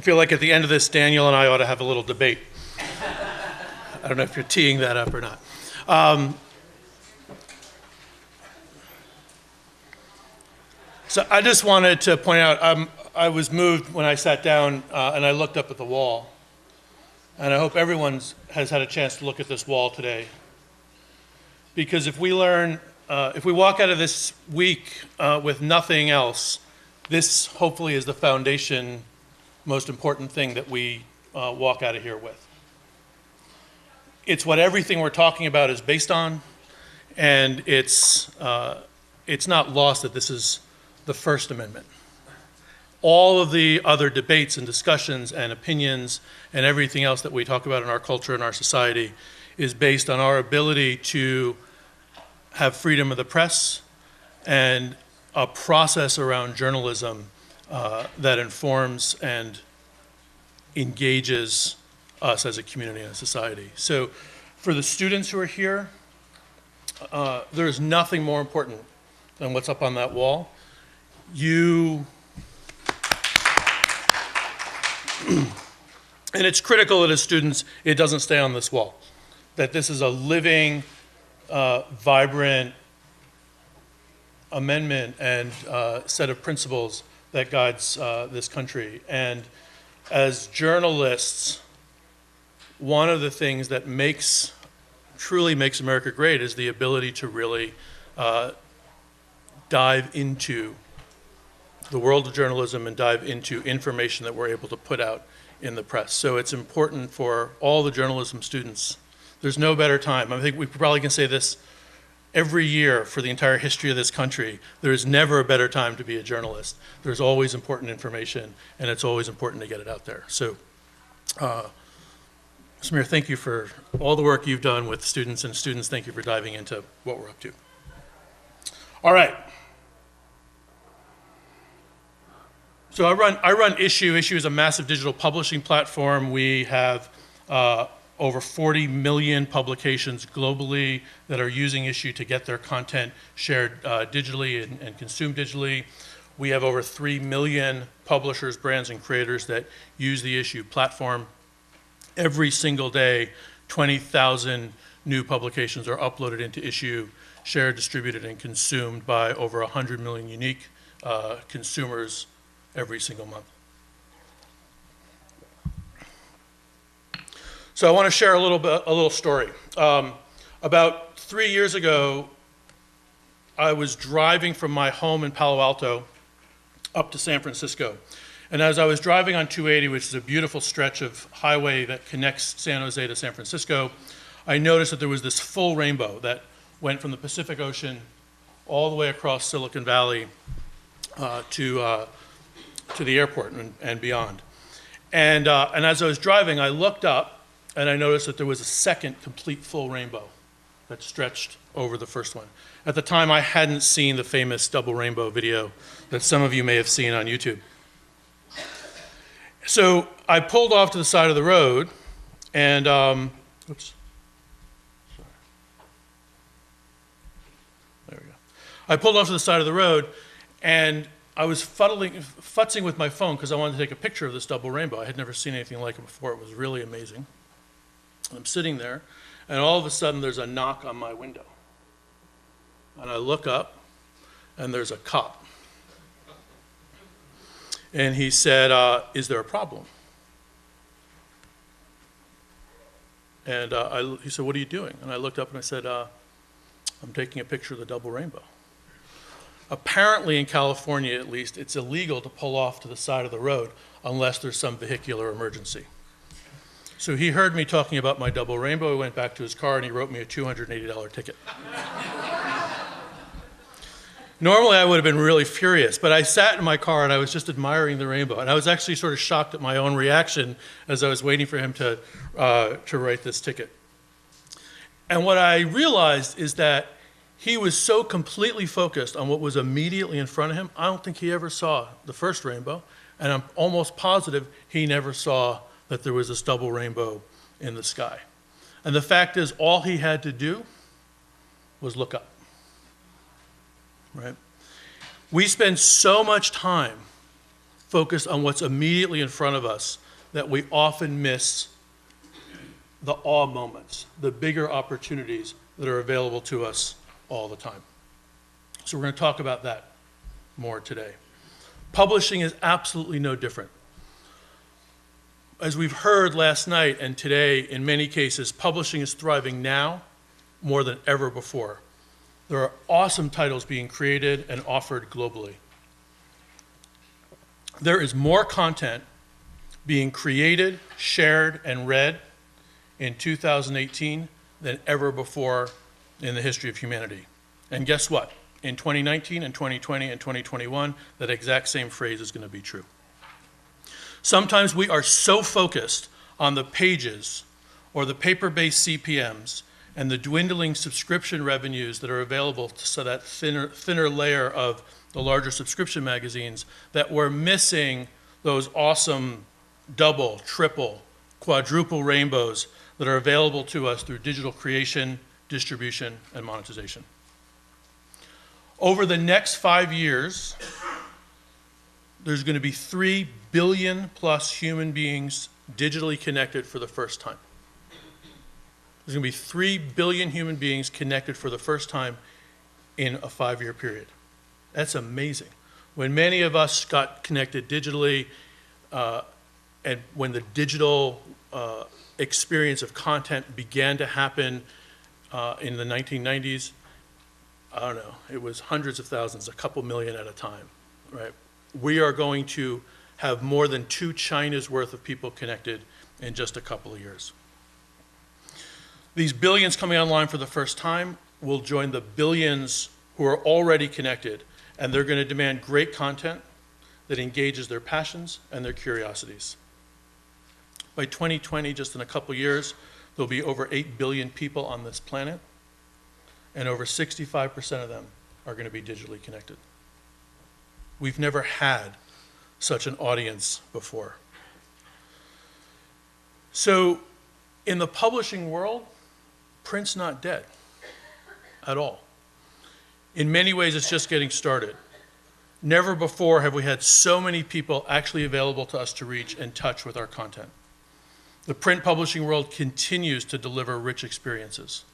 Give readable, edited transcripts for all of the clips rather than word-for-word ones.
feel like at the end of this, Daniel and I ought to have a little debate. I don't know if you're teeing that up or not. So I just wanted to point out, I was moved when I sat down and I looked up at the wall. And I hope everyone has had a chance to look at this wall today. Because if we walk out of this week with nothing else, this hopefully is the foundation, most important thing that we walk out of here with. It's what everything we're talking about is based on, and it's not lost that this is the First Amendment. All of the other debates and discussions and opinions and everything else that we talk about in our culture and our society is based on our ability to have freedom of the press and a process around journalism that informs and engages us as a community and a society. So for the students who are here, there is nothing more important than what's up on that wall. And it's critical that as students, it doesn't stay on this wall. That this is a living, vibrant amendment and set of principles that guides this country. And as journalists, one of the things that truly makes America great is the ability to really dive into the world of journalism and dive into information that we're able to put out in the press. So it's important for all the journalism students. There's no better time. I think we probably can say this every year for the entire history of this country. There is never a better time to be a journalist. There's always important information, and it's always important to get it out there. So, Samir, thank you for all the work you've done with students, and students, thank you for diving into what we're up to. All right. So I run Issuu. Issuu is a massive digital publishing platform. We have over 40 million publications globally that are using Issuu to get their content shared digitally and consumed digitally. We have over 3 million publishers, brands, and creators that use the Issuu platform. Every single day, 20,000 new publications are uploaded into Issuu, shared, distributed, and consumed by over 100 million unique consumers every single month. So I want to share a little story. About 3 years ago, I was driving from my home in Palo Alto up to San Francisco. And as I was driving on 280, which is a beautiful stretch of highway that connects San Jose to San Francisco, I noticed that there was this full rainbow that went from the Pacific Ocean all the way across Silicon Valley to the airport and beyond. And as I was driving, I looked up and I noticed that there was a second complete full rainbow that stretched over the first one. At the time, I hadn't seen the famous double rainbow video that some of you may have seen on YouTube. So I pulled off to the side of the road and, oops. Sorry. There we go. I pulled off to the side of the road and I was futzing with my phone because I wanted to take a picture of this double rainbow. I had never seen anything like it before. It was really amazing. I'm sitting there, and all of a sudden there's a knock on my window. And I look up, and there's a cop. And he said, is there a problem? And he said, what are you doing? And I looked up and I said, I'm taking a picture of the double rainbow. Apparently in California, at least, it's illegal to pull off to the side of the road unless there's some vehicular emergency. So he heard me talking about my double rainbow. He went back to his car and he wrote me a $280 ticket. Normally I would have been really furious, but I sat in my car and I was just admiring the rainbow. And I was actually sort of shocked at my own reaction as I was waiting for him to write this ticket. And what I realized is that he was so completely focused on what was immediately in front of him, I don't think he ever saw the first rainbow, and I'm almost positive he never saw that there was this double rainbow in the sky. And the fact is, all he had to do was look up, right? We spend so much time focused on what's immediately in front of us that we often miss the awe moments, the bigger opportunities that are available to us all the time. So we're going to talk about that more today. Publishing is absolutely no different. As we've heard last night and today, in many cases, publishing is thriving now more than ever before. There are awesome titles being created and offered globally. There is more content being created, shared, and read in 2018 than ever before in the history of humanity. And guess what? In 2019 and 2020 and 2021, that exact same phrase is going to be true. Sometimes we are so focused on the pages or the paper-based CPMs and the dwindling subscription revenues that are available to that thinner layer of the larger subscription magazines that we're missing those awesome double, triple, quadruple rainbows that are available to us through digital creation, distribution, and monetization. Over the next 5 years, there's going to be 3 billion plus human beings digitally connected for the first time. There's going to be 3 billion human beings connected for the first time in a 5-year period. That's amazing. When many of us got connected digitally, and when the digital experience of content began to happen in the 1990s, I don't know, it was hundreds of thousands, a couple million at a time, right? We are going to have more than 2 China's worth of people connected in just a couple of years. These billions coming online for the first time will join the billions who are already connected, and they're going to demand great content that engages their passions and their curiosities. By 2020, just in a couple years, there'll be over 8 billion people on this planet, and over 65% of them are going to be digitally connected. We've never had such an audience before. So in the publishing world, print's not dead at all. In many ways, it's just getting started. Never before have we had so many people actually available to us to reach and touch with our content. The print publishing world continues to deliver rich experiences,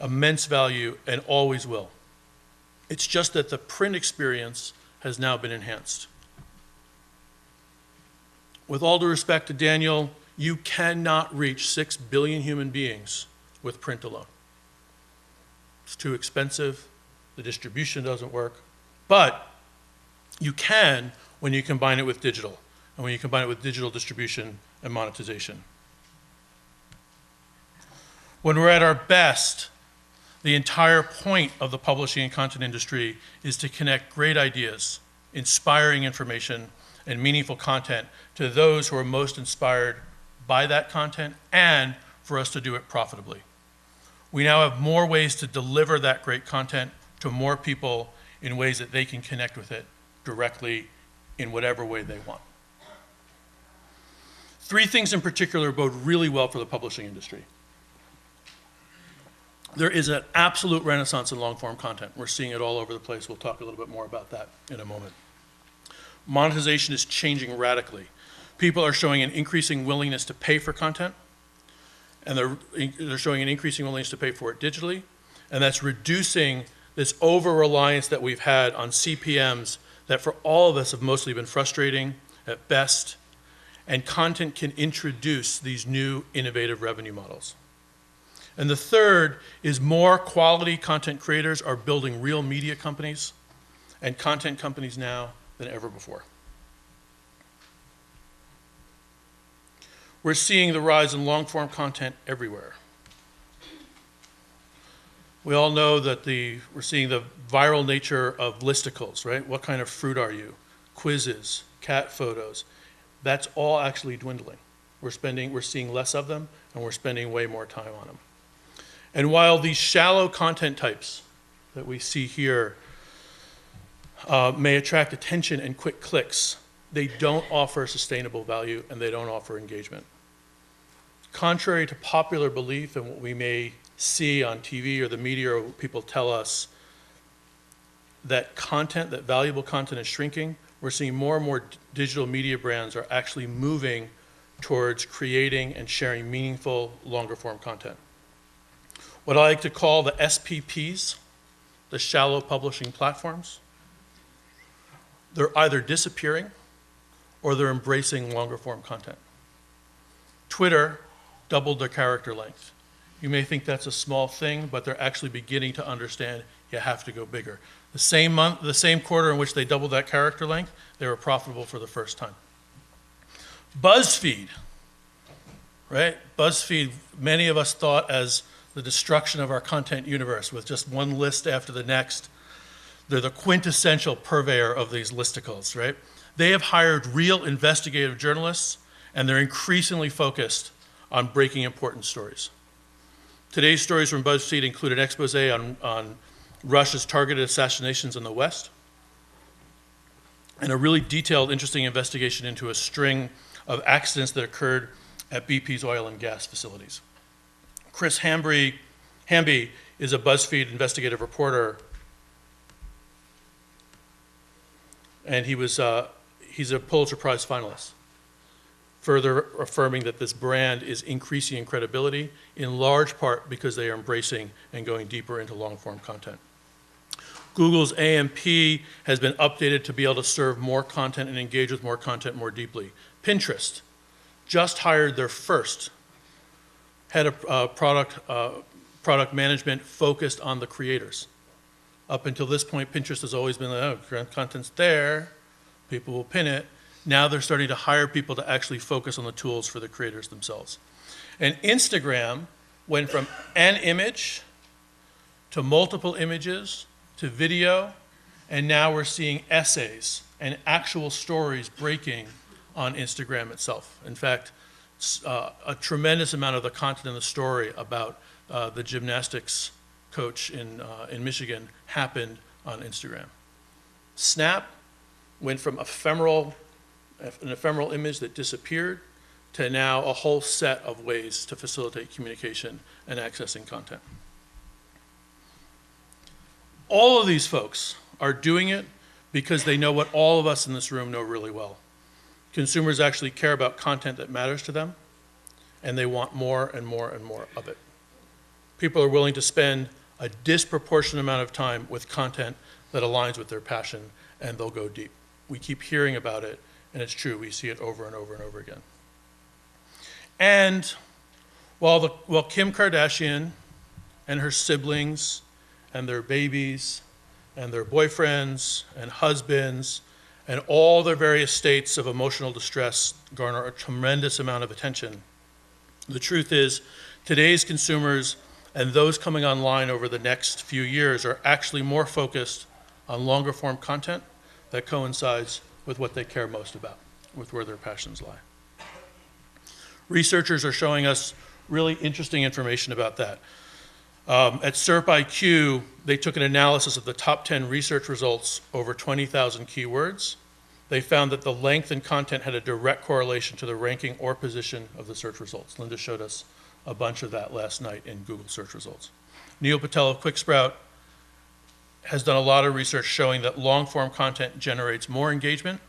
immense value, and always will. It's just that the print experience has now been enhanced. With all due respect to Daniel, you cannot reach 6 billion human beings with print alone. It's too expensive, the distribution doesn't work, but you can when you combine it with digital, and when you combine it with digital distribution and monetization. When we're at our best, the entire point of the publishing and content industry is to connect great ideas, inspiring information, and meaningful content to those who are most inspired by that content, and for us to do it profitably. We now have more ways to deliver that great content to more people in ways that they can connect with it directly in whatever way they want. 3 things in particular bode really well for the publishing industry. There is an absolute renaissance in long-form content. We're seeing it all over the place. We'll talk a little bit more about that in a moment. Monetization is changing radically. People are showing an increasing willingness to pay for content, and they're showing an increasing willingness to pay for it digitally, and that's reducing this over-reliance that we've had on CPMs that for all of us have mostly been frustrating at best, and content can introduce these new innovative revenue models. And the third is more quality content creators are building real media companies and content companies now than ever before. We're seeing the rise in long-form content everywhere. We all know that we're seeing the viral nature of listicles, right? What kind of fruit are you? Quizzes, cat photos. That's all actually dwindling. We're seeing less of them, and we're spending way more time on them. And while these shallow content types that we see here may attract attention and quick clicks, they don't offer sustainable value and they don't offer engagement. Contrary to popular belief and what we may see on TV or the media or what people tell us, that valuable content is shrinking, we're seeing more and more digital media brands are actually moving towards creating and sharing meaningful, longer form content. What I like to call the SPPs, the shallow publishing platforms, they're either disappearing or they're embracing longer form content. Twitter doubled their character length. You may think that's a small thing, but they're actually beginning to understand you have to go bigger. The same month, the same quarter in which they doubled that character length, they were profitable for the first time. Buzzfeed, right? Buzzfeed, many of us thought as the destruction of our content universe with just one list after the next. They're the quintessential purveyor of these listicles, right? They have hired real investigative journalists, and they're increasingly focused on breaking important stories. Today's stories from BuzzFeed include an expose on Russia's targeted assassinations in the West, and a really detailed, interesting investigation into a string of accidents that occurred at BP's oil and gas facilities. Chris Hamby is a BuzzFeed investigative reporter, and he's a Pulitzer Prize finalist, further affirming that this brand is increasing in credibility, in large part because they are embracing and going deeper into long-form content. Google's AMP has been updated to be able to serve more content and engage with more content more deeply. Pinterest just hired their first head of product management focused on the creators. Up until this point, Pinterest has always been like, oh, content's there, people will pin it. Now they're starting to hire people to actually focus on the tools for the creators themselves. And Instagram went from an image to multiple images to video, and now we're seeing essays and actual stories breaking on Instagram itself. In fact, a tremendous amount of the content in the story about the gymnastics coach in Michigan happened on Instagram. Snap went from an ephemeral image that disappeared to now a whole set of ways to facilitate communication and accessing content. All of these folks are doing it because they know what all of us in this room know really well. Consumers actually care about content that matters to them, and they want more and more and more of it. People are willing to spend a disproportionate amount of time with content that aligns with their passion, and they'll go deep. We keep hearing about it, and it's true. We see it over and over and over again. And while Kim Kardashian and her siblings and their babies and their boyfriends and husbands and all their various states of emotional distress garner a tremendous amount of attention, the truth is today's consumers and those coming online over the next few years are actually more focused on longer form content that coincides with what they care most about, with where their passions lie. Researchers are showing us really interesting information about that. At SERP-IQ, they took an analysis of the top 10 research results over 20,000 keywords. They found that the length and content had a direct correlation to the ranking or position of the search results. Linda showed us a bunch of that last night in Google search results. Neil Patel of QuickSprout has done a lot of research showing that long-form content generates more engagement,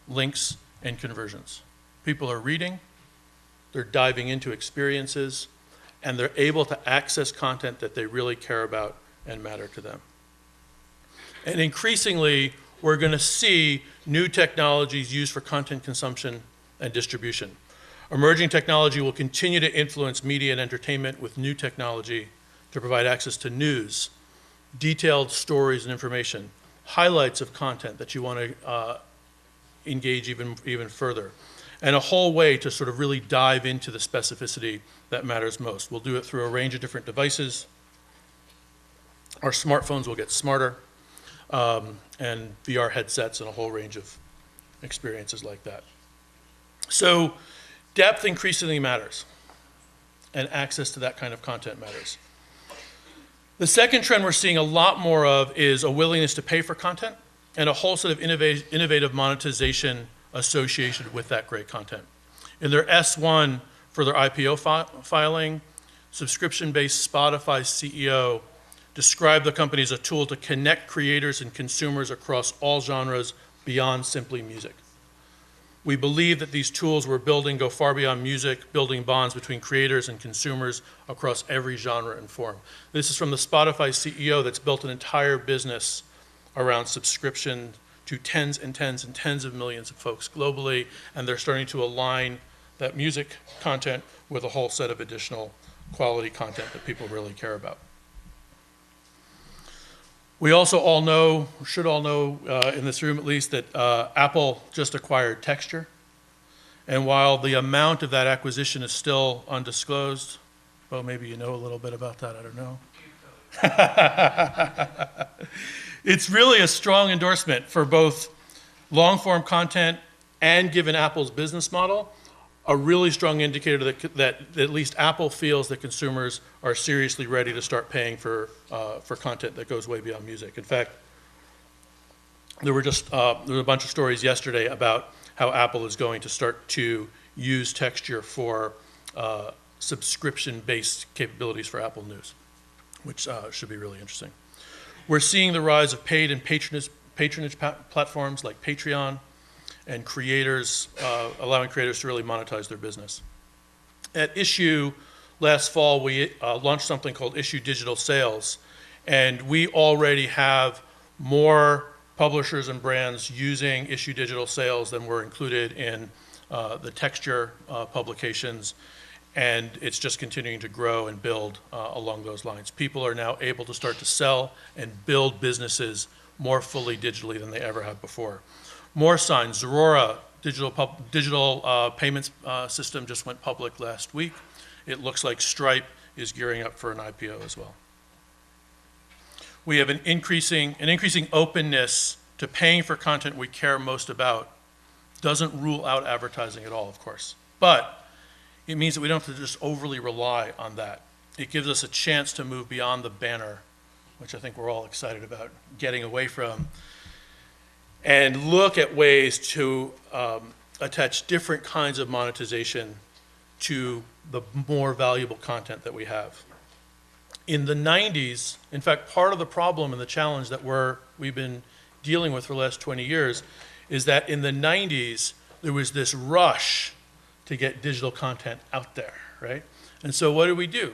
links, and conversions. People are reading, they're diving into experiences, and they're able to access content that they really care about and matter to them. And increasingly, we're going to see new technologies used for content consumption and distribution. Emerging technology will continue to influence media and entertainment with new technology to provide access to news, detailed stories and information, highlights of content that you want to engage even further, and a whole way to sort of really dive into the specificity that matters most. We'll do it through a range of different devices. Our smartphones will get smarter, and VR headsets and a whole range of experiences like that. So depth increasingly matters, and access to that kind of content matters. The second trend we're seeing a lot more of is a willingness to pay for content and a whole set of innovative monetization associated with that great content. In their S1 for their IPO filing, subscription-based Spotify CEO described the company as a tool to connect creators and consumers across all genres beyond simply music. We believe that these tools we're building go far beyond music, building bonds between creators and consumers across every genre and form. This is from the Spotify CEO that's built an entire business around subscription to tens and tens and tens of millions of folks globally, and they're starting to align that music content with a whole set of additional quality content that people really care about. We also all know, should all know in this room at least, that Apple just acquired Texture. And while the amount of that acquisition is still undisclosed, well, maybe you know a little bit about that, I don't know. It's really a strong endorsement for both long-form content and, given Apple's business model, a really strong indicator that at least Apple feels that consumers are seriously ready to start paying for content that goes way beyond music. In fact, there were a bunch of stories yesterday about how Apple is going to start to use Texture for subscription-based capabilities for Apple News, which should be really interesting. We're seeing the rise of paid and patronage platforms like Patreon, and creators, allowing creators to really monetize their business. At Issuu last fall, we launched something called Issuu Digital Sales, and we already have more publishers and brands using Issuu Digital Sales than were included in the Texture publications, and it's just continuing to grow and build along those lines. People are now able to start to sell and build businesses more fully digitally than they ever have before. More signs. Zurora digital payments system just went public last week. It looks like Stripe is gearing up for an IPO as well. We have an increasing openness to paying for content we care most about. Doesn't rule out advertising at all, of course, but it means that we don't have to just overly rely on that. It gives us a chance to move beyond the banner, which I think we're all excited about getting away from, and look at ways to attach different kinds of monetization to the more valuable content that we have. In the 90s, in fact, part of the problem and the challenge that we've been dealing with for the last 20 years is that in the 90s, there was this rush to get digital content out there, right? And so what did?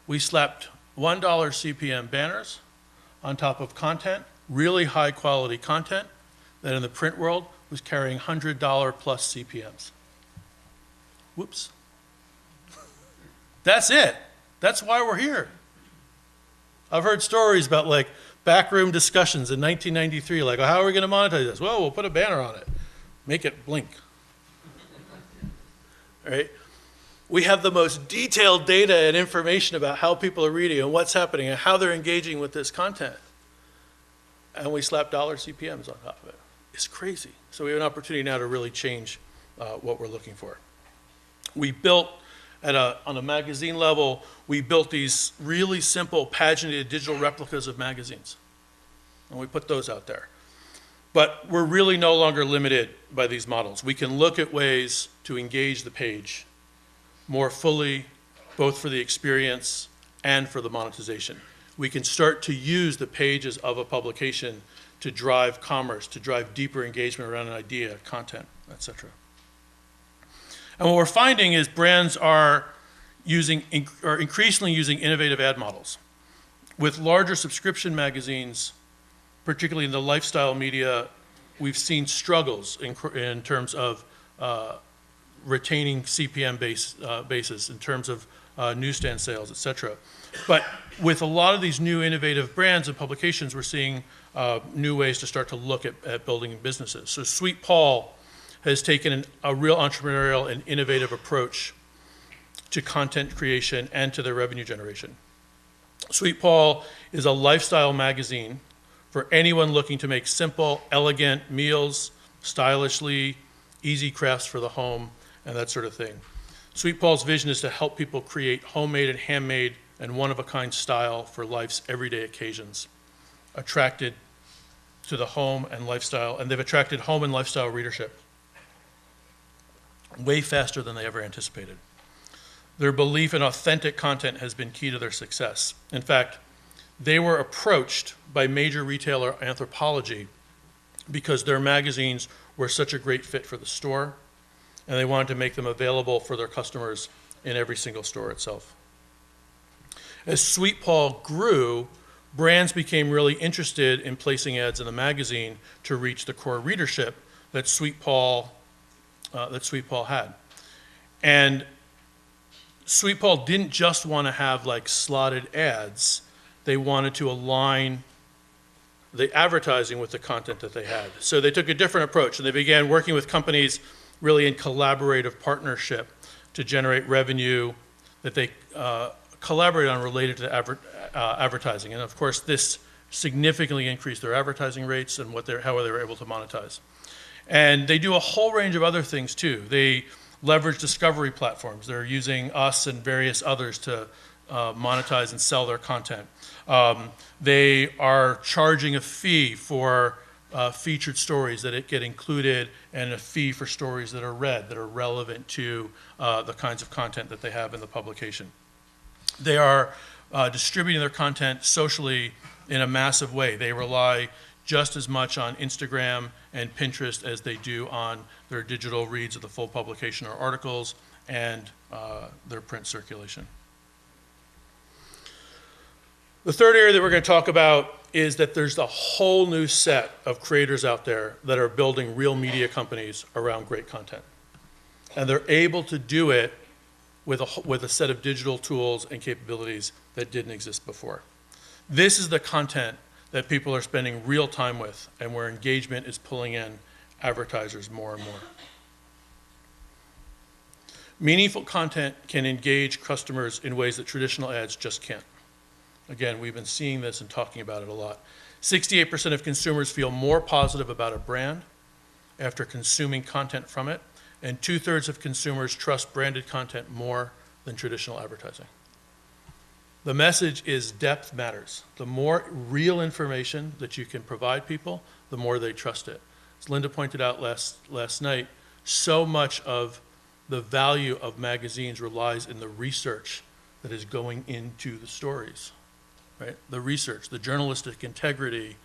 We slapped $1 CPM banners on top of content, really high quality content, that in the print world was carrying $100 plus CPMs. Whoops. That's it. That's why we're here. I've heard stories about like backroom discussions in 1993, like, well, how are we going to monetize this? Well, we'll put a banner on it. Make it blink. All right? We have the most detailed data and information about how people are reading and what's happening and how they're engaging with this content. And we slap dollar CPMs on top of it. It's crazy. So we have an opportunity now to really change what we're looking for. We built, on a magazine level, we built these really simple paginated digital replicas of magazines. And we put those out there. But we're really no longer limited by these models. We can look at ways to engage the page more fully, both for the experience and for the monetization. We can start to use the pages of a publication to drive commerce, to drive deeper engagement around an idea, content, etc. And what we're finding is brands are increasingly using innovative ad models. With larger subscription magazines, particularly in the lifestyle media, we've seen struggles in terms of retaining CPM bases, in terms of newsstand sales, et cetera. But with a lot of these new innovative brands and publications, we're seeing new ways to start to look at building businesses. So Sweet Paul has taken a real entrepreneurial and innovative approach to content creation and to their revenue generation. Sweet Paul is a lifestyle magazine for anyone looking to make simple, elegant meals, stylishly, easy crafts for the home, and that sort of thing. Sweet Paul's vision is to help people create homemade and handmade and one-of-a-kind style for life's everyday occasions, attracted to the home and lifestyle, and they've attracted home and lifestyle readership way faster than they ever anticipated. Their belief in authentic content has been key to their success. In fact, they were approached by major retailer Anthropologie because their magazines were such a great fit for the store, and they wanted to make them available for their customers in every single store itself. As Sweet Paul grew, brands became really interested in placing ads in the magazine to reach the core readership that Sweet Paul had. And Sweet Paul didn't just want to have like slotted ads. They wanted to align the advertising with the content that they had. So they took a different approach, and they began working with companies really in collaborative partnership to generate revenue that they collaborate on related to advertising. And of course, this significantly increased their advertising rates and how they were able to monetize. And they do a whole range of other things too. They leverage discovery platforms. They're using us and various others to monetize and sell their content. They are charging a fee for featured stories that get included, and a fee for stories that are read, that are relevant to the kinds of content that they have in the publication. They are distributing their content socially in a massive way. They rely just as much on Instagram and Pinterest as they do on their digital reads of the full publication or articles and their print circulation. The third area that we're going to talk about is that there's a whole new set of creators out there that are building real media companies around great content. And they're able to do it with a set of digital tools and capabilities that didn't exist before. This is the content that people are spending real time with, and where engagement is pulling in advertisers more and more. Meaningful content can engage customers in ways that traditional ads just can't. Again, we've been seeing this and talking about it a lot. 68% of consumers feel more positive about a brand after consuming content from it, and 2/3 of consumers trust branded content more than traditional advertising. The message is depth matters. The more real information that you can provide people, the more they trust it. As Linda pointed out last night, so much of the value of magazines relies in the research that is going into the stories, right? The research, the journalistic integrity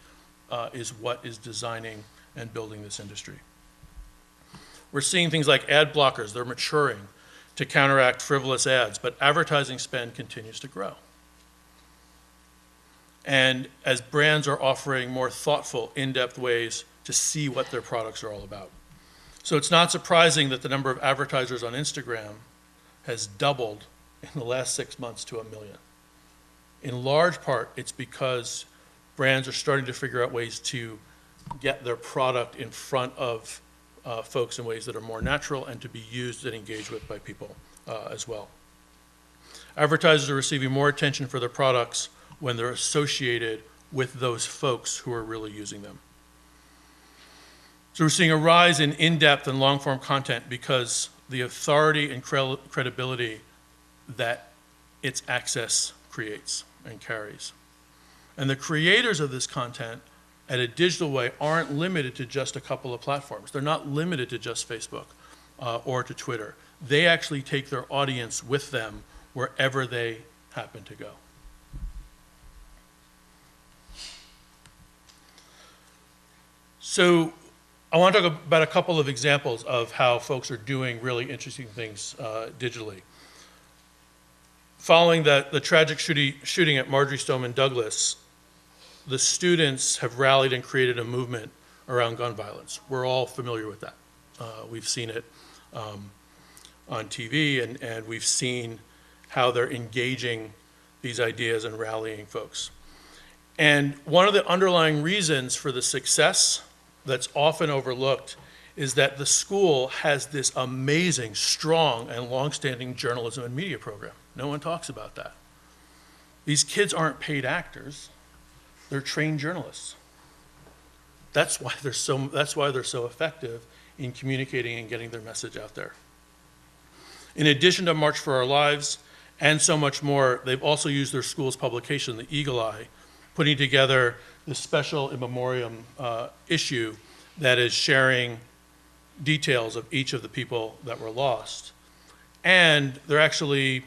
is what is designing and building this industry. We're seeing things like ad blockers. They're maturing to counteract frivolous ads, but advertising spend continues to grow. And as brands are offering more thoughtful, in-depth ways to see what their products are all about. So it's not surprising that the number of advertisers on Instagram has doubled in the last 6 months to 1 million. In large part, it's because brands are starting to figure out ways to get their product in front of folks in ways that are more natural and to be used and engaged with by people as well. Advertisers are receiving more attention for their products when they're associated with those folks who are really using them. So we're seeing a rise in in-depth and long-form content because the authority and credibility that its access creates and carries. And the creators of this content at a digital way aren't limited to just a couple of platforms. They're not limited to just Facebook or to Twitter. They actually take their audience with them wherever they happen to go. So I want to talk about a couple of examples of how folks are doing really interesting things digitally. Following the tragic shooting at Marjory Stoneman Douglas, the students have rallied and created a movement around gun violence. We're all familiar with that. We've seen it on TV, and we've seen how they're engaging these ideas and rallying folks. And one of the underlying reasons for the success that's often overlooked is that the school has this amazing, strong, and longstanding journalism and media program. No one talks about that. These kids aren't paid actors. They're trained journalists. That's why they're so effective in communicating and getting their message out there. In addition to March for Our Lives and so much more, they've also used their school's publication, the Eagle Eye, putting together this special in memoriam issue that is sharing details of each of the people that were lost. And they're actually,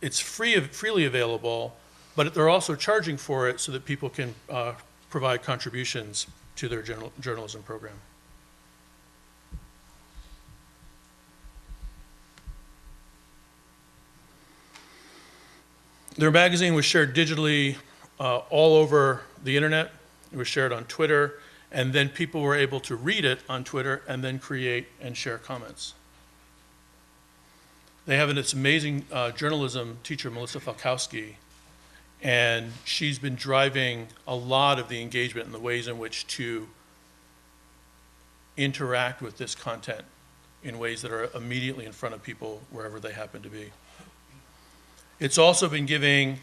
it's freely available, but they're also charging for it so that people can provide contributions to their journalism program. Their magazine was shared digitally all over the internet. It was shared on Twitter, and then people were able to read it on Twitter and then create and share comments. They have this amazing journalism teacher, Melissa Falkowski, and she's been driving a lot of the engagement in the ways in which to interact with this content in ways that are immediately in front of people wherever they happen to be. It's also been giving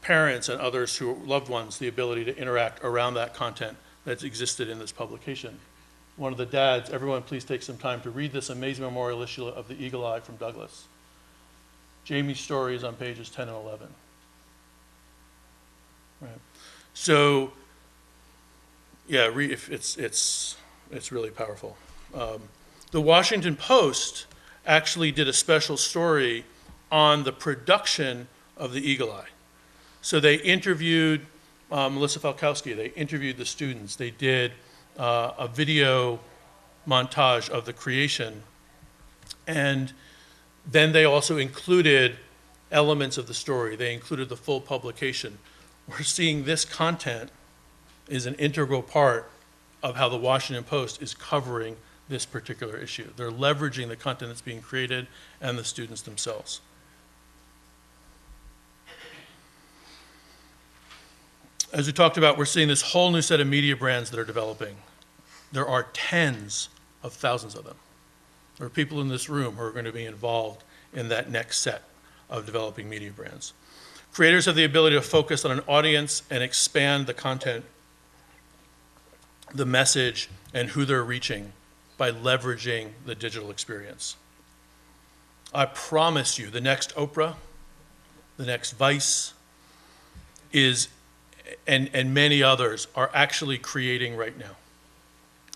parents and others who loved ones the ability to interact around that content that's existed in this publication. One of the dads, everyone please take some time to read this amazing memorial issue of the Eagle Eye from Douglas. Jamie's story is on pages 10 and 11. Right. So, yeah, it's really powerful. The Washington Post actually did a special story on the production of the Eagle Eye. So they interviewed Melissa Falkowski, they interviewed the students, they did a video montage of the creation, and then they also included elements of the story. They included the full publication. We're seeing this content is an integral part of how the Washington Post is covering this particular issue. They're leveraging the content that's being created and the students themselves. As we talked about, we're seeing this whole new set of media brands that are developing. There are tens of thousands of them. There are people in this room who are going to be involved in that next set of developing media brands. Creators have the ability to focus on an audience and expand the content, the message, and who they're reaching by leveraging the digital experience. I promise you, the next Oprah, the next Vice, and many others are actually creating right now.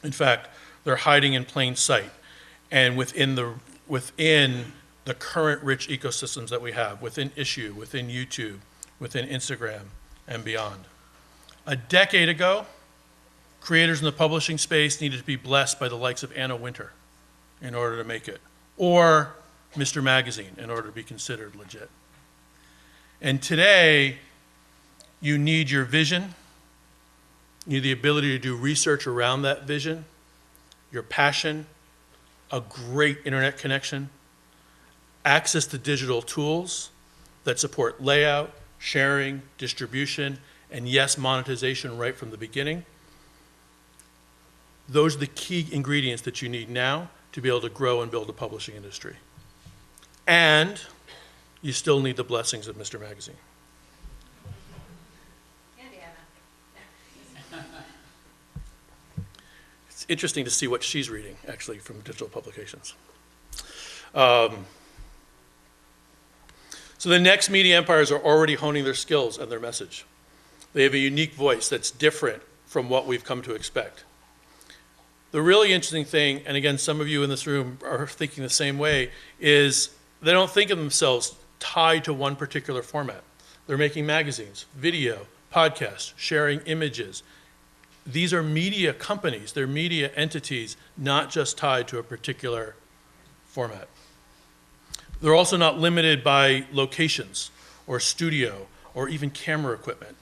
In fact, they're hiding in plain sight. And within the current rich ecosystems that we have, within Issuu, within YouTube, within Instagram, and beyond. A decade ago, creators in the publishing space needed to be blessed by the likes of Anna Wintour in order to make it, or Mr. Magazine in order to be considered legit. And today, you need your vision, you need the ability to do research around that vision, your passion, a great internet connection, access to digital tools that support layout, sharing, distribution, and yes, monetization right from the beginning. Those are the key ingredients that you need now to be able to grow and build a publishing industry. And you still need the blessings of Mr. Magazine. It's interesting to see what she's reading, actually, from digital publications. So the next media empires are already honing their skills and their message. They have a unique voice that's different from what we've come to expect. The really interesting thing, and again, some of you in this room are thinking the same way, is they don't think of themselves tied to one particular format. They're making magazines, video, podcasts, sharing images. These are media companies, they're media entities, not just tied to a particular format. They're also not limited by locations or studio or even camera equipment.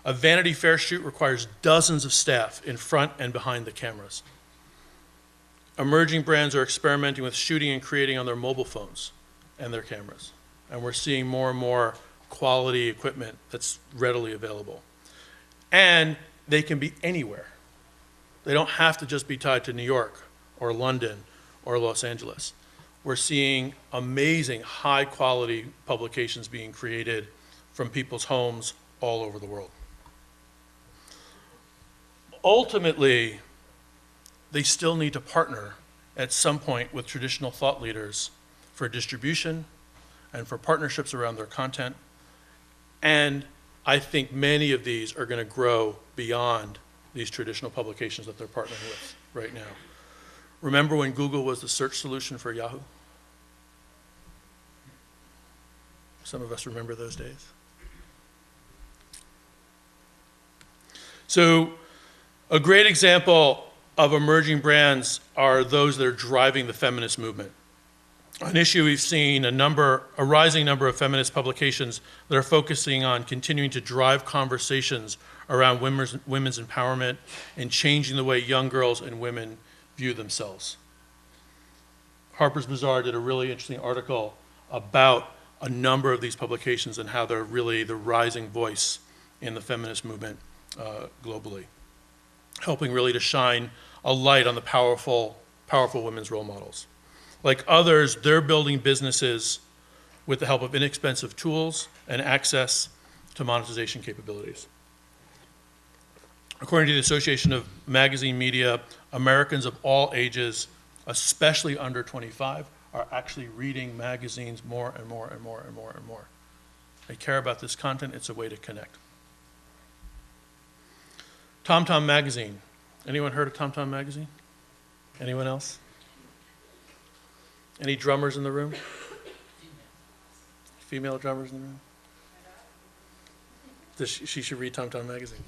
A Vanity Fair shoot requires dozens of staff in front and behind the cameras. Emerging brands are experimenting with shooting and creating on their mobile phones and their cameras. And we're seeing more and more quality equipment that's readily available. And they can be anywhere. They don't have to just be tied to New York or London or Los Angeles. We're seeing amazing high quality publications being created from people's homes all over the world. Ultimately, they still need to partner at some point with traditional thought leaders for distribution and for partnerships around their content. And I think many of these are going to grow beyond these traditional publications that they're partnering with right now. Remember when Google was the search solution for Yahoo? Some of us remember those days. So A great example of emerging brands are those that are driving the feminist movement. On issuu, we've seen a rising number of feminist publications that are focusing on continuing to drive conversations around women's empowerment and changing the way young girls and women view themselves. Harper's Bazaar did a really interesting article about a number of these publications and how they're really the rising voice in the feminist movement globally, helping really to shine a light on the powerful women's role models. Like others, they're building businesses with the help of inexpensive tools and access to monetization capabilities. According to the Association of Magazine Media, Americans of all ages, especially under 25, are actually reading magazines more and more and more and more and more. They care about this content. It's a way to connect. Tomtom Magazine. Anyone heard of Tomtom Magazine? Anyone else? Any drummers in the room? Female drummers in the room? She should read Tomtom Magazine.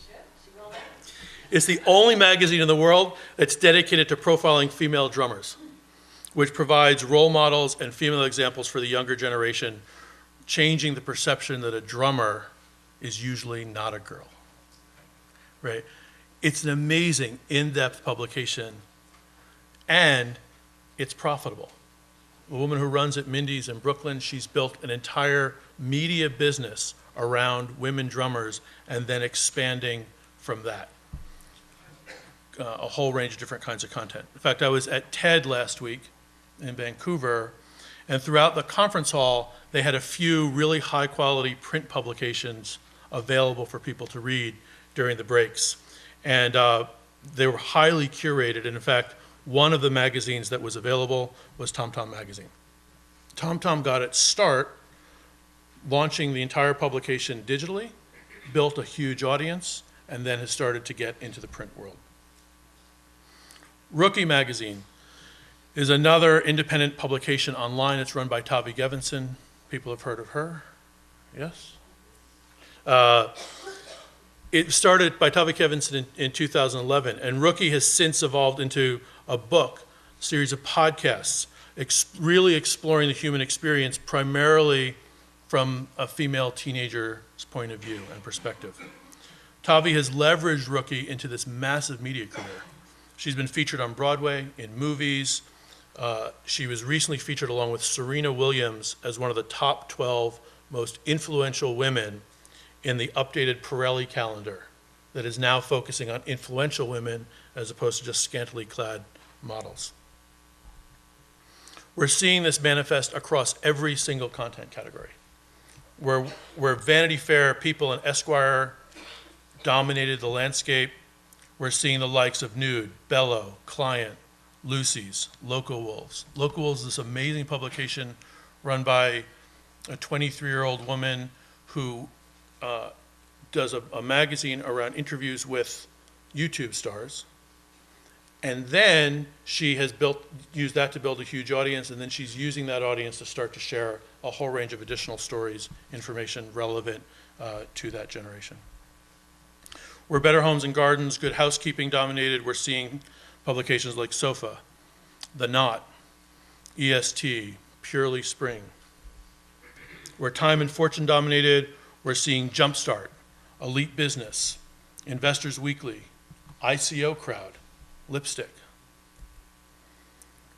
It's the only magazine in the world that's dedicated to profiling female drummers, which provides role models and female examples for the younger generation, changing the perception that a drummer is usually not a girl, right? It's an amazing, in-depth publication, and it's profitable. A woman who runs at Mindy's in Brooklyn, she's built an entire media business around women drummers and then expanding from that. A whole range of different kinds of content. In fact, I was at TED last week in Vancouver, and throughout the conference hall, they had a few really high quality print publications available for people to read during the breaks. And they were highly curated, and in fact, one of the magazines that was available was Tomtom Magazine. Tomtom got its start launching the entire publication digitally, built a huge audience, and then has started to get into the print world. Rookie Magazine is another independent publication online. It's run by Tavi Gevinson. People have heard of her, yes? It started by Tavi Gevinson in 2011, and Rookie has since evolved into a book, a series of podcasts, really exploring the human experience primarily from a female teenager's point of view and perspective. Tavi has leveraged Rookie into this massive media career. She's been featured on Broadway, in movies. She was recently featured along with Serena Williams as one of the top 12 most influential women in the updated Pirelli calendar that is now focusing on influential women as opposed to just scantily clad models. We're seeing this manifest across every single content category. Where Vanity Fair, People, and Esquire dominated the landscape, we're seeing the likes of Nude, Bello, Client, Lucy's, Local Wolves. Local Wolves is this amazing publication run by a 23-year-old woman who does a magazine around interviews with YouTube stars. And then she has used that to build a huge audience, and then she's using that audience to start to share a whole range of additional stories, information relevant to that generation. Where Better Homes and Gardens, Good Housekeeping dominated, we're seeing publications like Sofa, The Knot, EST, Purely Spring. Where Time and Fortune dominated, we're seeing Jumpstart, Elite Business, Investors Weekly, ICO Crowd, Lipstick.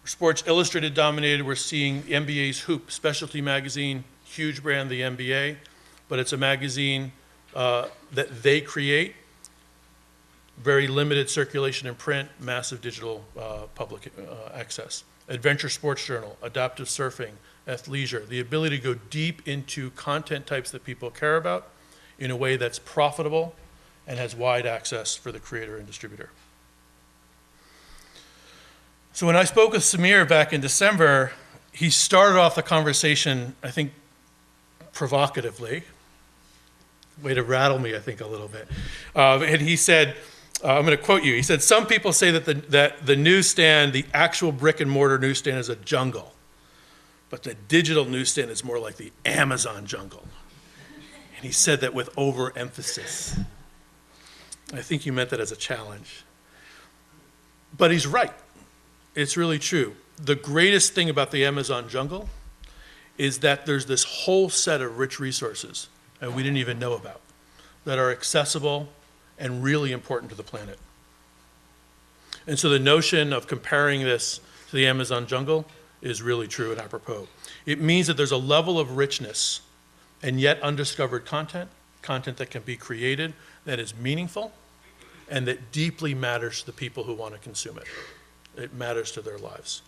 Where Sports Illustrated dominated, we're seeing the NBA's Hoop, specialty magazine, huge brand, the NBA, but it's a magazine that they create, very limited circulation in print, massive digital public access. Adventure Sports Journal, Adaptive Surfing, Athleisure, the ability to go deep into content types that people care about in a way that's profitable and has wide access for the creator and distributor. So when I spoke with Samir back in December, he started off the conversation, I think, provocatively. Way to rattle me, I think, a little bit. And he said, I'm going to quote you. He said, some people say that the newsstand, the actual brick and mortar newsstand is a jungle, but the digital newsstand is more like the Amazon jungle. And he said that with overemphasis. I think you meant that as a challenge. But he's right. It's really true. The greatest thing about the Amazon jungle is that there's this whole set of rich resources that we didn't even know about that are accessible and really important to the planet. And so the notion of comparing this to the Amazon jungle is really true and apropos. It means that there's a level of richness and yet undiscovered content that can be created that is meaningful and that deeply matters to the people who want to consume it. It matters to their lives.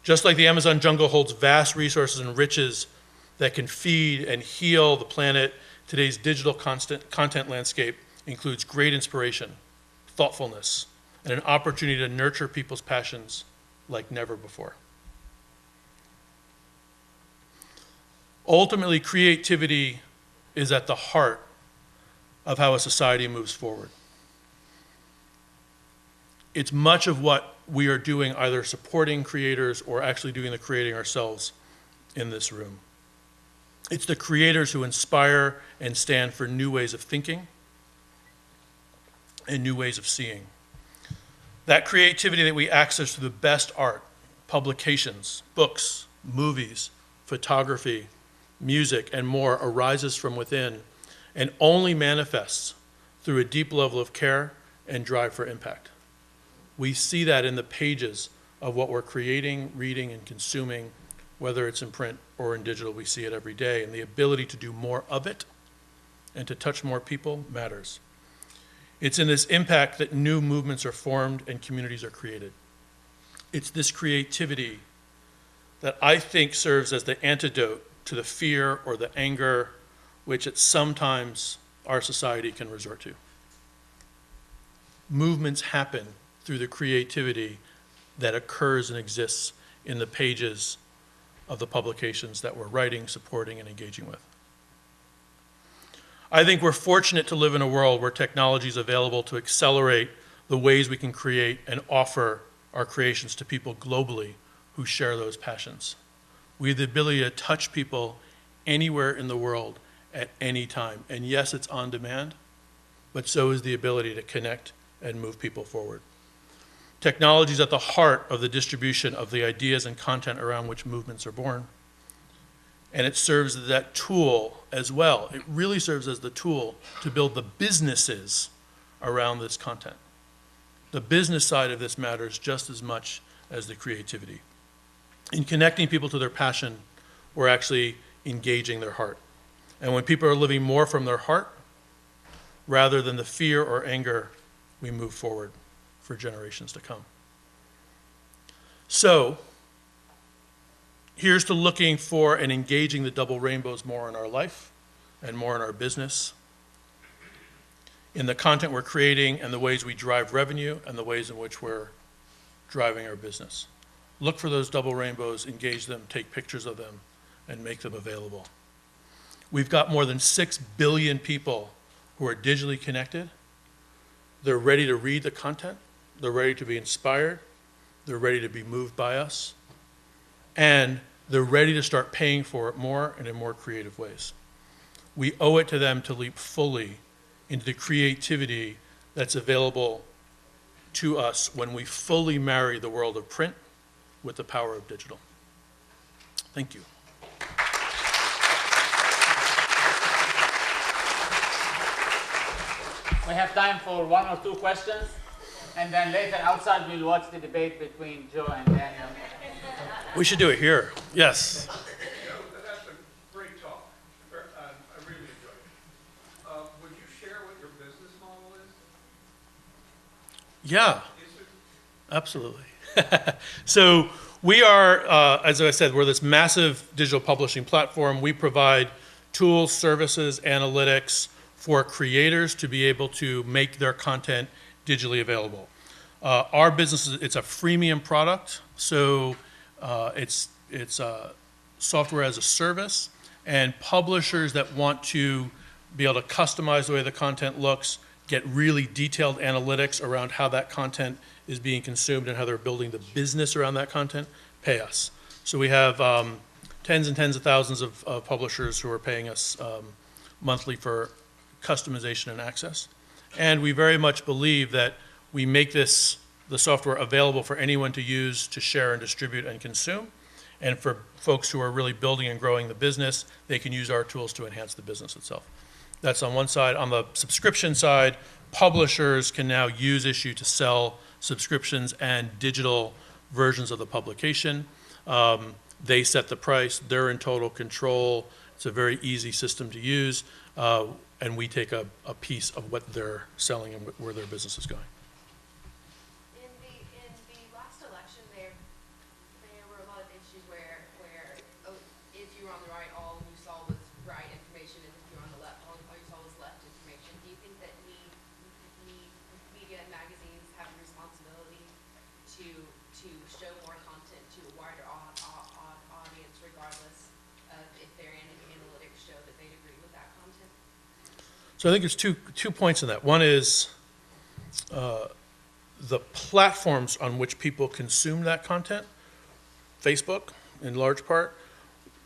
Just like the Amazon jungle holds vast resources and riches that can feed and heal the planet, today's digital content landscape includes great inspiration, thoughtfulness, and an opportunity to nurture people's passions like never before. Ultimately, creativity is at the heart of how a society moves forward. It's much of what we are doing, either supporting creators or actually doing the creating ourselves in this room. It's the creators who inspire and stand for new ways of thinking and new ways of seeing. That creativity that we access through the best art, publications, books, movies, photography, music, and more arises from within and only manifests through a deep level of care and drive for impact. We see that in the pages of what we're creating, reading, and consuming, whether it's in print or in digital. We see it every day, and the ability to do more of it and to touch more people matters. It's in this impact that new movements are formed and communities are created. It's this creativity that I think serves as the antidote to the fear or the anger which at sometimes our society can resort to. Movements happen through the creativity that occurs and exists in the pages of the publications that we're writing, supporting, and engaging with. I think we're fortunate to live in a world where technology is available to accelerate the ways we can create and offer our creations to people globally who share those passions. We have the ability to touch people anywhere in the world at any time. And yes, it's on demand, but so is the ability to connect and move people forward. Technology is at the heart of the distribution of the ideas and content around which movements are born. And it serves as that tool as well. It really serves as the tool to build the businesses around this content. The business side of this matters just as much as the creativity. In connecting people to their passion, we're actually engaging their heart. And when people are living more from their heart, rather than the fear or anger, we move forward for generations to come. So, here's to looking for and engaging the double rainbows more in our life and more in our business, in the content we're creating and the ways we drive revenue and the ways in which we're driving our business. Look for those double rainbows, engage them, take pictures of them, and make them available. We've got more than 6 billion people who are digitally connected. They're ready to read the content. They're ready to be inspired. They're ready to be moved by us. And they're ready to start paying for it more and in more creative ways. We owe it to them to leap fully into the creativity that's available to us when we fully marry the world of print with the power of digital. Thank you. We have time for 1 or 2 questions, and then later outside we'll watch the debate between Joe and Daniel. We should do it here. Yes. Yeah, that's a great talk. I really enjoyed it. Would you share what your business model is? Yeah, absolutely. So we are, as I said, we're this massive digital publishing platform. We provide tools, services, analytics for creators to be able to make their content digitally available. Our business, it's a freemium product, so it's software as a service, and publishers that want to be able to customize the way the content looks, get really detailed analytics around how that content is being consumed and how they're building the business around that content, pay us. So we have tens and tens of thousands of publishers who are paying us monthly for customization and access. And we very much believe that we make this the software available for anyone to use, to share and distribute and consume. And for folks who are really building and growing the business, they can use our tools to enhance the business itself. That's on one side. On the subscription side, publishers can now use Issuu to sell subscriptions and digital versions of the publication. They set the price. They're in total control. It's a very easy system to use, and we take a piece of what they're selling and where their business is going. In the last election, there were a lot of issues where if you were on the right, all you saw was right information, and if you were on the left, all you saw was left information. Do you think that media and magazines have a responsibility to show more content to a wider audience, regardless of if their analytics show that they'd agree with that content? So I think there's two points in that. One is the platforms on which people consume that content. Facebook, in large part,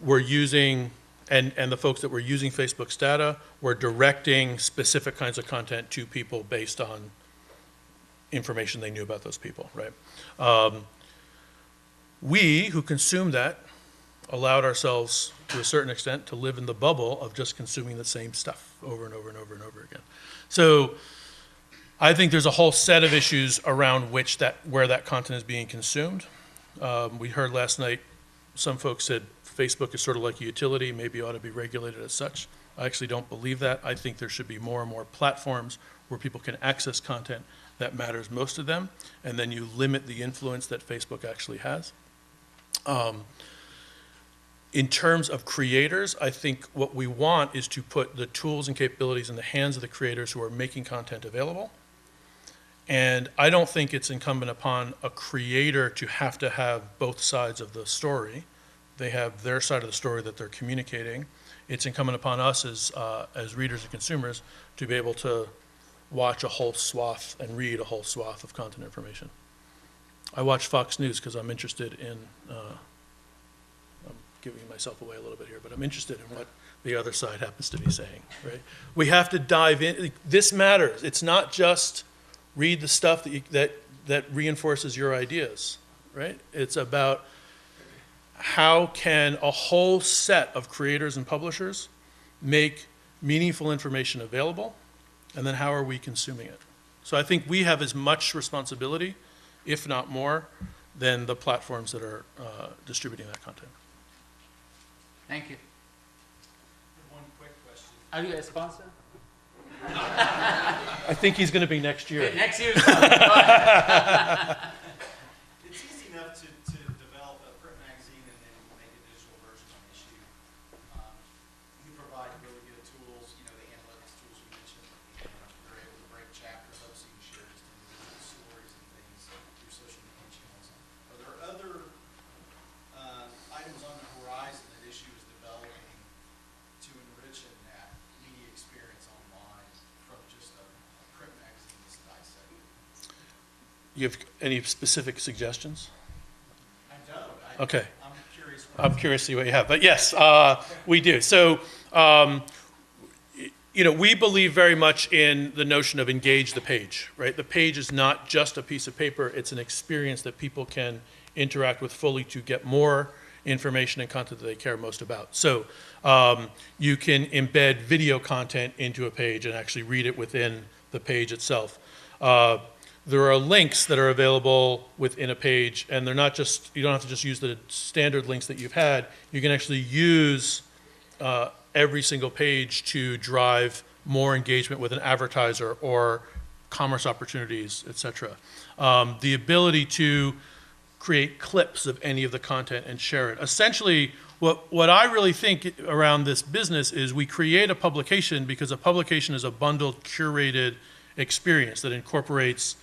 were using, and the folks that were using Facebook's data were directing specific kinds of content to people based on information they knew about those people, right? We, who consumed that, allowed ourselves, to a certain extent, to live in the bubble of just consuming the same stuff over and over and over and over again. So I think there's a whole set of issues around where that content is being consumed. We heard last night, some folks said Facebook is sort of like a utility, maybe ought to be regulated as such. I actually don't believe that. I think there should be more and more platforms where people can access content that matters most to them, and then you limit the influence that Facebook actually has. In terms of creators, I think what we want is to put the tools and capabilities in the hands of the creators who are making content available. And I don't think it's incumbent upon a creator to have both sides of the story. They have their side of the story that they're communicating. It's incumbent upon us as readers and consumers to be able to watch a whole swath and read a whole swath of content information. I watch Fox News because I'm interested in, I'm giving myself away a little bit here, but I'm interested in what the other side happens to be saying, right? We have to dive in. This matters. It's not just read the stuff that reinforces your ideas, right? It's about how can a whole set of creators and publishers make meaningful information available, and then how are we consuming it? So I think we have as much responsibility, if not more, than the platforms that are distributing that content. Thank you. One quick question. Are you a sponsor? I think he's going to be next year. Next year. It's easy enough to develop a print magazine and then make a digital version on issue. You provide really good tools, the analytics tools you mentioned. You're able to break chapters up so you can share just individual stories and things through social media channels. Are there other items on the horizon that issue is developing to enrich that media experience online from just a print magazine that's dissected? You have any specific suggestions? I don't. Okay. I'm curious. I'm curious to see what you have, but yes, we do. So, we believe very much in the notion of engage the page, right? The page is not just a piece of paper, it's an experience that people can interact with fully to get more information and content that they care most about. So, you can embed video content into a page and actually read it within the page itself. There are links that are available within a page, and they're not just, you don't have to just use the standard links that you've had. You can actually use every single page to drive more engagement with an advertiser or commerce opportunities, et cetera. The ability to create clips of any of the content and share it. Essentially, what I really think around this business is we create a publication because a publication is a bundled, curated experience that incorporates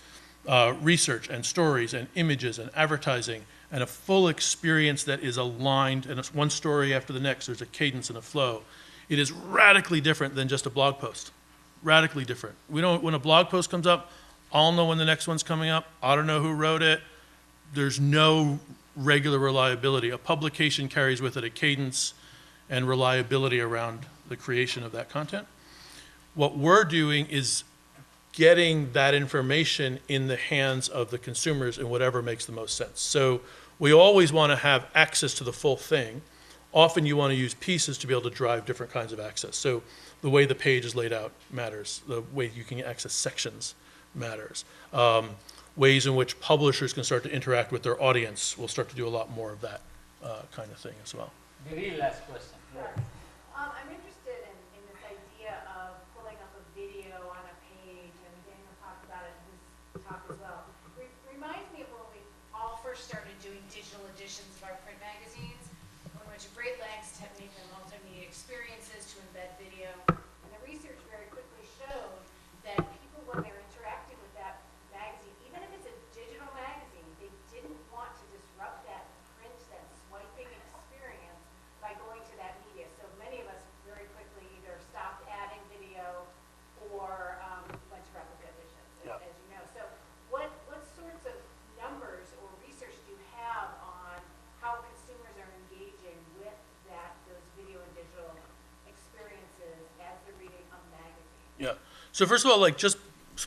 research and stories and images and advertising and a full experience that is aligned, and it's one story after the next. There's a cadence and a flow. It is radically different than just a blog post. Radically different. When a blog post comes up, I'll know when the next one's coming up. I don't know who wrote it. There's no regular reliability. A publication carries with it a cadence and reliability around the creation of that content. What we're doing is getting that information in the hands of the consumers in whatever makes the most sense. So we always want to have access to the full thing. Often you want to use pieces to be able to drive different kinds of access. So the way the page is laid out matters. The way you can access sections matters. Ways in which publishers can start to interact with their audience. We'll start to do a lot more of that kind of thing as well. The real last question. I'm interested in this idea of pulling up a video on a page, and Daniel talked about it in his talk as well. Reminds me of when we all first started doing digital editions of our print magazines. We went to great lengths to make them multimedia experiences, to embed video. And the research very quickly showed that people, when they're interacting with that magazine, even if it's a digital magazine, they didn't want to disrupt that print, that swiping experience by going to that media. So many of us very quickly either stopped adding video or went to replica editions, as you know. So what sorts of numbers or research do you have on how consumers are engaging with those video and digital experiences as they're reading a magazine? Yeah. So first of all, like just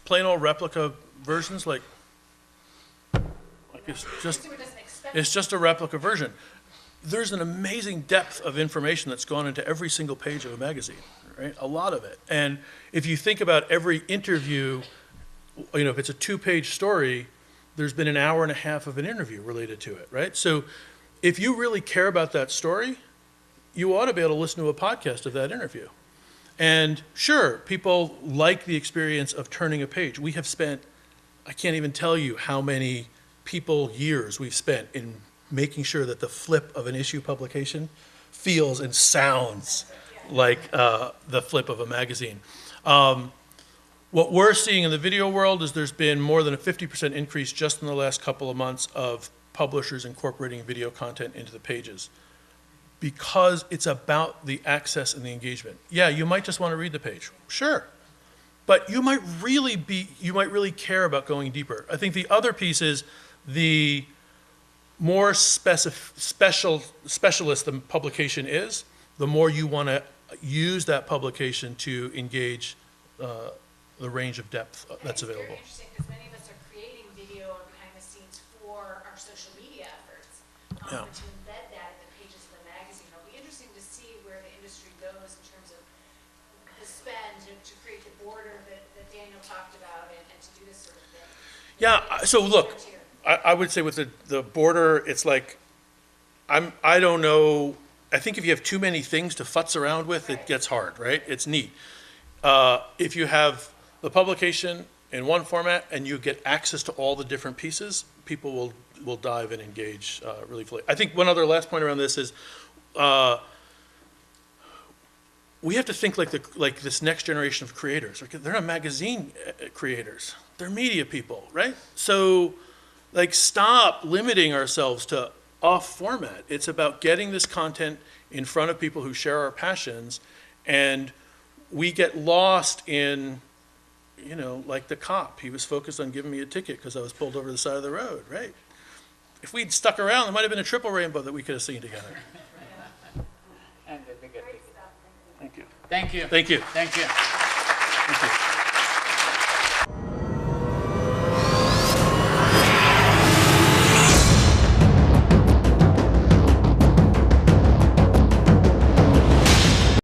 plain old replica versions, like it's just Consumer doesn't expect it's just a replica version. There's an amazing depth of information that's gone into every single page of a magazine, right? A lot of it. And if you think about every interview, if it's a 2-page story, there's been an hour and a half of an interview related to it, right? So if you really care about that story, you ought to be able to listen to a podcast of that interview. And sure, people like the experience of turning a page. We have spent, I can't even tell you how many years we've spent in making sure that the flip of an issue publication feels and sounds like the flip of a magazine. What we're seeing in the video world is there's been more than a 50% increase just in the last couple of months of publishers incorporating video content into the pages, because it's about the access and the engagement. Yeah, you might just want to read the page, sure, but you might really care about going deeper. I think the other piece is the more specialist the publication is, the more you want to use that publication to engage the range of depth that's available. It's very interesting because many of us are creating video or behind the scenes for our social media efforts. Yeah. But to embed that in the pages of the magazine, it'll be interesting to see where the industry goes in terms of the spend to create the border that Daniel talked about and to do this sort of thing. Yeah, so look, I would say with the border, it's like, I don't know, I think if you have too many things to futz around with, it gets hard, right? It's neat. If you have the publication in one format and you get access to all the different pieces, people will dive and engage really fully. I think one other last point around this is we have to think like this next generation of creators. They're not magazine creators. They're media people, right? So like stop limiting ourselves to off format. It's about getting this content in front of people who share our passions, and we get lost in, like the cop. He was focused on giving me a ticket because I was pulled over the side of the road, right? If we'd stuck around, there might have been a triple rainbow that we could have seen together. And the bigger Great picture. stuff. Thank you. Thank you. Thank you. Thank you. Thank you.